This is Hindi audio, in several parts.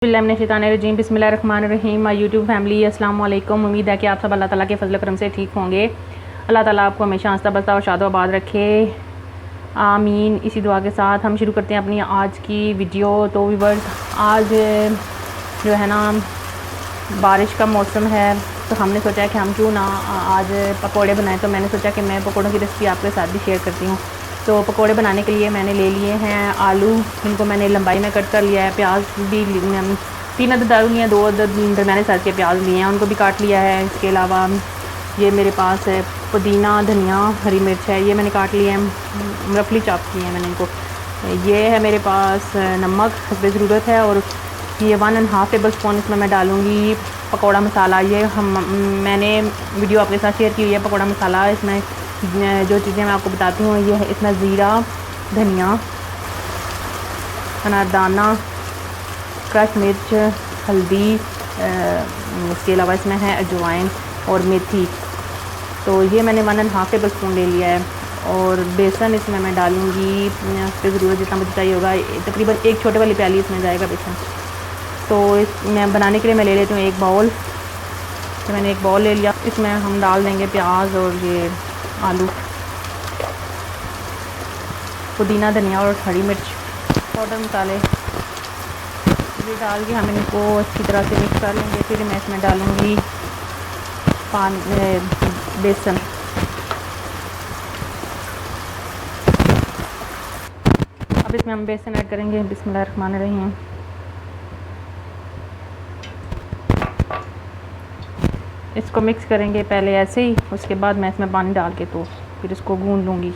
बिस्मिल्लाहिर्रहमानिर्रहीम बिस्मिल्लाहिर्रहमानिर्रहीम माय यूट्यूब फैमिली अस्सलाम वालेकुम। उम्मीद है कि आप सब अल्लाह ताला के फजल करम से ठीक होंगे। अल्लाह ताला आपको हमेशा हंसता बसता और शादो आबाद रखे, आमीन। इसी दुआ के साथ हम शुरू करते हैं अपनी आज की वीडियो। तो व्यूअर्स, आज जो है ना बारिश का मौसम है, तो हमने सोचा है कि हम क्यों ना आज पकोड़े बनाएं। तो मैंने सोचा कि मैं पकोड़ों की रेसिपी आपके साथ भी शेयर करती हूँ। तो पकोड़े बनाने के लिए मैंने ले लिए हैं आलू, इनको मैंने लंबाई में कट कर लिया है। प्याज भी 3 अदद आलू लिए हैं, 2 अदद दरमियाने साइज़ के प्याज लिए हैं, उनको भी काट लिया है। इसके अलावा ये मेरे पास है पुदीना, धनिया, हरी मिर्च है, ये मैंने काट लिए हैं, रफली चॉप किए हैं मैंने इनको। ये है मेरे पास नमक हस्बे ज़रूरत है, और ये 1.5 टेबल स्पून इसमें मैं डालूँगी पकौड़ा मसाला। ये मैंने वीडियो आपके साथ शेयर की हुई है पकौड़ा मसाला। इसमें जो चीज़ें मैं आपको बताती हूँ ये है, इसमें ज़ीरा, धनिया, अनारदाना, क्रश मिर्च, हल्दी, इसके अलावा इसमें है अजवाइन और मेथी। तो ये मैंने 1.5 टेबल स्पून ले लिया है। और बेसन इसमें मैं डालूँगी उसकी ज़रूरत जितना मुझे चाहिए होगा, तकरीबन 1 छोटे वाली प्याली इसमें जाएगा बेसन। तो मैं बनाने के लिए मैं ले लेती हूँ 1 बाउल। तो मैंने 1 बाउल ले लिया, इसमें हम डाल देंगे प्याज और ये आलू, पुदीना, धनिया और हरी मिर्च, पाउडर मसाले ये डाल के हम इनको अच्छी तरह से मिक्स कर लेंगे। फिर मैं इसमें डालूँगी बेसन। अब इसमें हम बेसन ऐड करेंगे। बिस्मिल्लाहिर्रहमानिर्रहीम। इसको मिक्स करेंगे पहले ऐसे ही, उसके बाद मैं इसमें पानी डाल के तो फिर इसको गूंद लूँगी।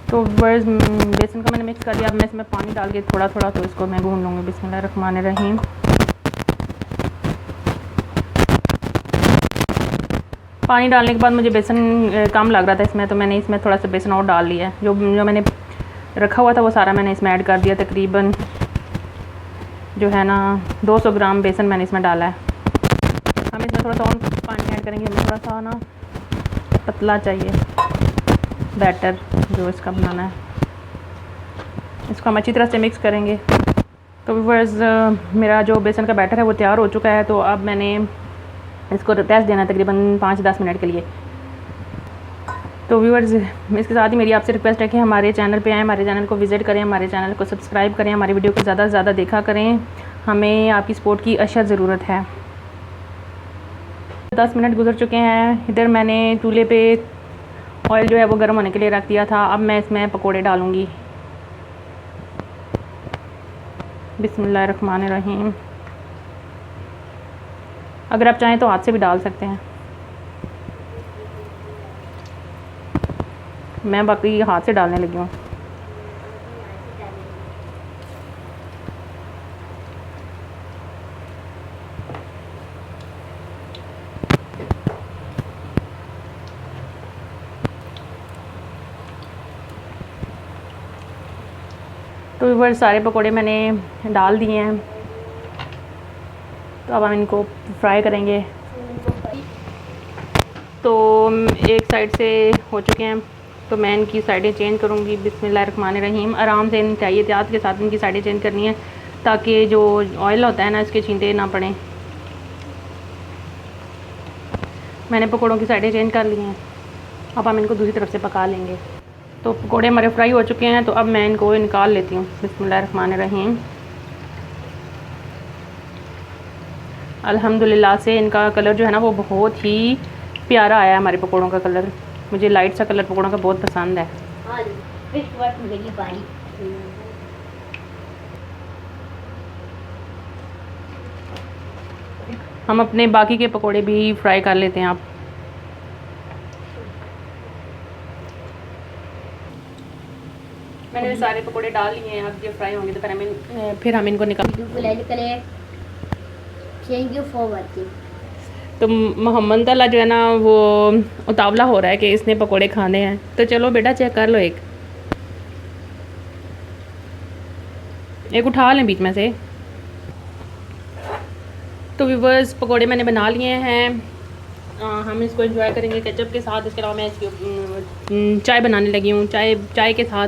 तो बस बेसन को मैंने मिक्स कर दिया, अब मैं इसमें पानी डाल के थोड़ा थोड़ा तो इसको मैं गूंद लूँगी। बिस्मिल्लाहिर्रहमानिर्रहीम। पानी डालने के बाद मुझे बेसन कम लग रहा था इसमें, तो मैंने इसमें थोड़ा सा बेसन और डाल लिया है। जो मैंने रखा हुआ था वो सारा मैंने इसमें ऐड कर दिया। तकरीबन जो है ना 200 ग्राम बेसन मैंने इसमें डाला है। हम इसमें थोड़ा सा और पानी ऐड करेंगे, हमें थोड़ा सा ना पतला चाहिए बैटर जो इसका बनाना है। इसको हम अच्छी तरह से मिक्स करेंगे। तो व्यूअर्स, मेरा जो बेसन का बैटर है वो तैयार हो चुका है। तो अब मैंने इसको रेस्ट देना है तकरीबन 5-10 मिनट के लिए। तो व्यूअर्स, इसके साथ ही मेरी आपसे रिक्वेस्ट है कि हमारे चैनल पे आएँ, हमारे चैनल को विज़िट करें, हमारे चैनल को सब्सक्राइब करें, हमारी वीडियो को ज़्यादा से ज़्यादा देखा करें। हमें आपकी सपोर्ट की अशद ज़रूरत है। 10 मिनट गुजर चुके हैं। इधर मैंने चूल्हे पे ऑयल जो है वो गर्म होने के लिए रख दिया था। अब मैं इसमें पकोड़े डालूँगी। बिस्मिल्लाहिर्रहमानिर्रहीम। अगर आप चाहें तो हाथ से भी डाल सकते हैं, मैं बाकी हाथ से डालने लगी हूँ। तो व्यूअर, सारे पकोड़े मैंने डाल दिए हैं। तो अब हम इनको फ्राई करेंगे। तो एक साइड से हो चुके हैं, तो मैं इनकी साइडें चेंज करूँगी। बिस्मिल्लाहिर्रहमानिर्रहीम। आराम से इंतहाई एहतियात के साथ इनकी साइडें चेंज करनी है, ताकि जो ऑयल होता है ना इसके छींटे ना पड़ें। मैंने पकोड़ों की साइडें चेंज कर ली हैं। अब हम इनको दूसरी तरफ से पका लेंगे। तो पकोड़े हमारे फ्राई हो चुके हैं, तो अब मैं इनको निकाल लेती हूँ। बिस्मिल्लाहिर्रहमानिर्रहीम। अल्हम्दुलिल्लाह से इनका कलर जो है ना वो बहुत ही प्यारा आया है। हमारे पकोड़ों का कलर, मुझे लाइट सा कलर पकोड़ों का बहुत पसंद है। हम अपने बाकी के पकोड़े भी फ्राई कर लेते हैं। आप मैंने सारे पकोड़े डाल लिए हैं। अब ये फ्राई होंगे तो फिर हम इनको निकाल। तो मोहम्मद ताला जो है ना वो उतावला हो रहा है कि इसने पकोड़े खाने हैं। तो चलो बेटा चेक कर लो, एक उठा लें बीच में से। तो व्यूअर्स, पकोड़े मैंने बना लिए हैं। हम इसको एंजॉय करेंगे केचप के साथ। इसके अलावा मैं इसकी चाय बनाने लगी हूँ, चाय के साथ